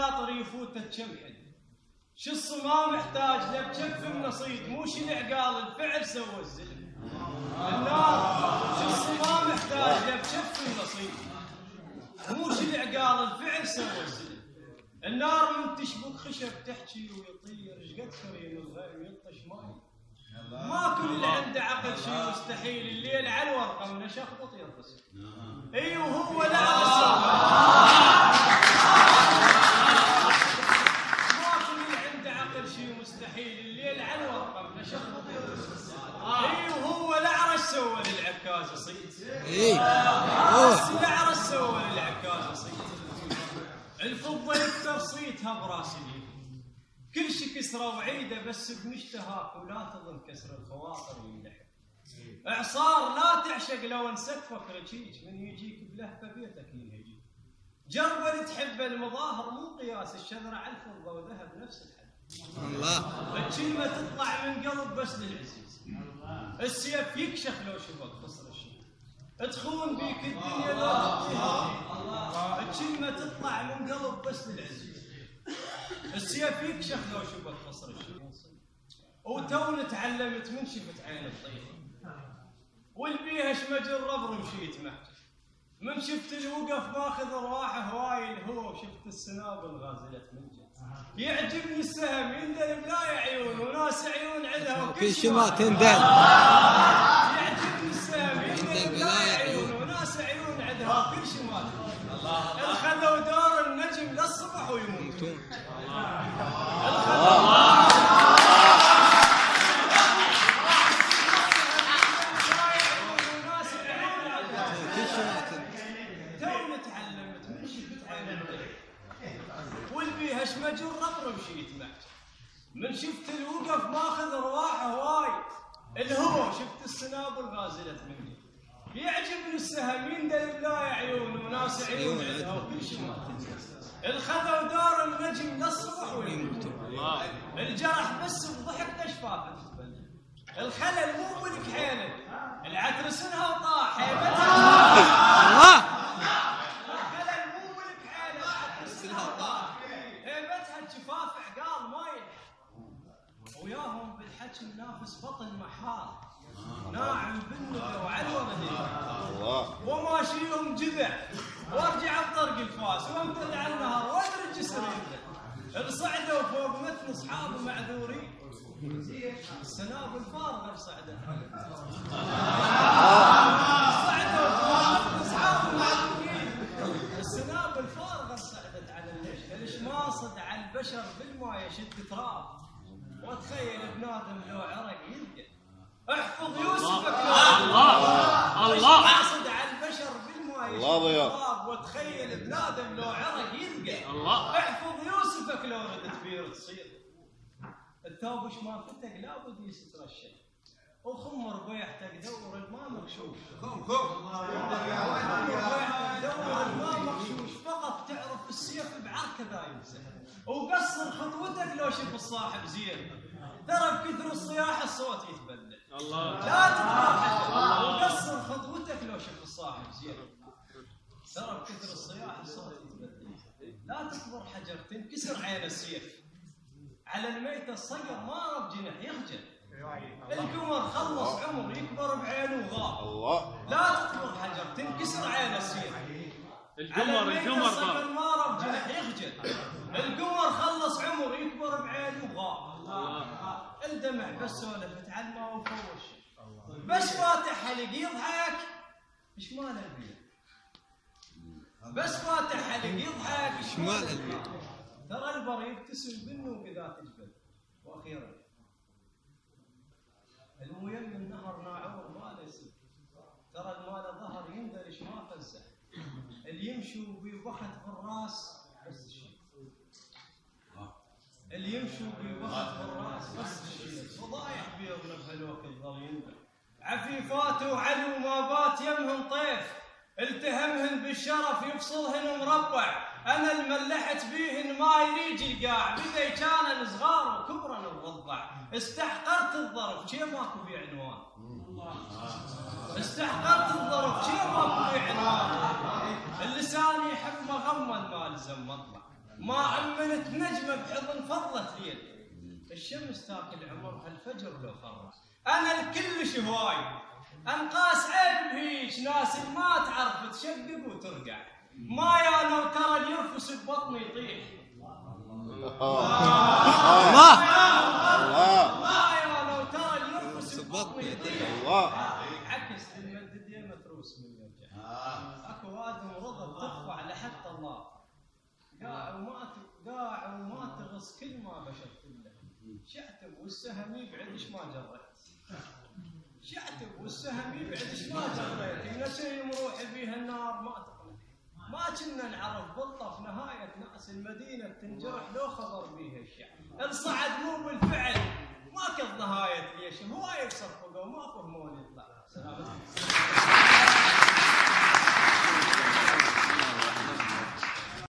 خاطر يفوته كم حد. شو الصمام محتاج له بجف النصيد، مو شو العقال الفعل سوى الزلم. النار شو الصمام محتاج له بجف النصيد، مو شو العقال الفعل سوى الزلم. النار من تشبك خشب تحكي ويطير، ايش قد كريم الغيم يطش ماي. ما كل اللي عنده عقل شيء مستحيل، الليل على الورقه من شخبط يرقص. اي وهو لعب ما كل اللي عنده عقل شيء مستحيل، الليل على الورقه من شخبط يرقص. اي وهو لعرش سوى للعكاز صيد. اي لعرش سوى للعكاز صيد. الفضه يكثر صيتها براس اليد، كل شي كسره وعيده بس بمشتهاك، ولا تظن كسر الخواطر ينلحق. اعصار لا تعشق لو انسكفك رجيج، من يجيك بلهفه بيتك ينهجي. جربل تحب المظاهر مو قياس، الشذره على الفضه وذهب نفس الحد. الله الكلمه تطلع من قلب بس للعزيز، السيف يكشخ لو شفك قصر الشيء، تخون بيك الدنيا لو تطيها. الكلمه تطلع من قلب بس للعزيز، السيف يكشخ لو شفت قصر الشيء. وتوني تعلمت من شفت عين الطير، والبيها شمج الربر مشيت محجر. من شفت الوقف ماخذ ارواحه هواي الهوى، وشفت السنابل غازلة منجر. يعجبني السهم يندل بلاي عيون، وناس عيون عندها وكل شي ما تندل. يعجبني السهم يندل بلاي عيون، وناس عيون عندها وكل شي ما تندل. الخذوا دور النجم للصبح ويموتون. توني تعلمت من شفت عين الطير، والبيها شمج الربر مشيت محجر. من شفت الوقف ماخذ ارواحه هواي الهوى، شفت السنابل غازلة مني. يعجبني السهم يندل بلاي عيون، وناس عيون عندها وكل شي ما تنسى. الخذوا دار النجم للصبح ويموتون. الجرح بس بضحك اشفافه تتبلى، الخلل مو ملك حيلك، العتر سنها وطاح هيبتها. الخلل مو ملك حيلك، العتر سنها وطاح هيبتها، الجفاف عقال ما يلحق. وياهم بالحكي منافس بطل محال، ناعم بالنقى وعلى الورد، وماشيهم جذع وارجع بطرق الفاس، وامتد على النهر وادرج جسر يبدا. الصعدوا فوق مثل اصحاب معذورين، السنابل فارغه بصعده. الصعدوا فوق مثل اصحاب معذورين، السنابل فارغه بصعدت على الليش. الاشماصد على البشر بالماء يشد تراب، وتخيل بنادم لو عرق يلقى. احفظ يوسفك الله الله قاصد على البشر بالماء يشد تراب، وتخيل بنادم لو عرق يلقى. الله احفظ يوسفك لو ردت بير تصير. الثوب وش ما فتك لابد يستر الشيء، وخمر بيحتك دور الماء مغشوش. بيحتك دور الماء مغشوش، فقط تعرف السيف بعركه ذا يمسح. وقصر خطوتك لو شف الصاحب زين، ترى بكثر الصياح الصوت يتبدل. الله لا تكبر حجر، وقصر خطوتك لو شف الصاحب زين، ترى بكثر الصياح الصوت يتبدل. لا تكبر حجر تنكسر عين السيف، على الميت الصقر ما رب جنح يخجل. القمر خلص عمر يكبر بعينه وغاب. الله لا تكبر حجر تنكسر عين السيف، القمر الصقر ما رب جنح يخجل. القمر خلص عمر يكبر بعينه وغاب. الدمع بس سولفت عن ما وفوش، بس فاتح حلق يضحك ايش مال البيت. بس فاتح حلق يضحك ايش مال البيت. ترى البر يبتسم بالنوق اذا تجبل. واخيرا الميم النهر ناعور ما له سب، ترى المال ظهر يندلش ما فزع. اللي يمشوا ببخت بالراس بس الشيء، اللي يمشوا ببخت بالراس بس الشيء. فضايح بيضنا بهالوقت ظل يندل. عفيفات وعلو ما بات يمهن طيف، التهمهن بالشرف يفصلهن مربع. انا الملحت بيهن ما يريج القاع، بدي كانن صغار وكبرن الرضع. استحقرت الظرف شي ماكو بيه عنوان، استحقرت الظرف شي ماكو بيه عنوان. اللسان يحب مغمض ما لزم مطلع، ما عمنت نجمة بحضن فضلة ليل، الشمس تاكل عمرها الفجر لو خرج. أنا الكل شهواي أنقاس عيب بهيج، ناس ما تعرف تشقق وترقع، ما يا لو ترى اللي يرفس ببطني يطيح. الله ما يا لو ترى اللي يرفس ببطني يطيح. عكس المدد يا متروس من يرجع. اكو ادم رضا بتخفى على حتى الله، قاع وما تغص كل ما بشرت له. شعتب والسهم يبعد ايش ما جريت، شعتب والسهم يبعد ايش ما جريت. نسيم روحي بيها النار ما تقلق، ما كنا نعرف بالطف نهاية ناس المدينة تنجرح لو خبر بيها الشعب. الصعد مو بالفعل ما كض نهاية ليش هواية صفقوا ما فهمون يطلع. سلام.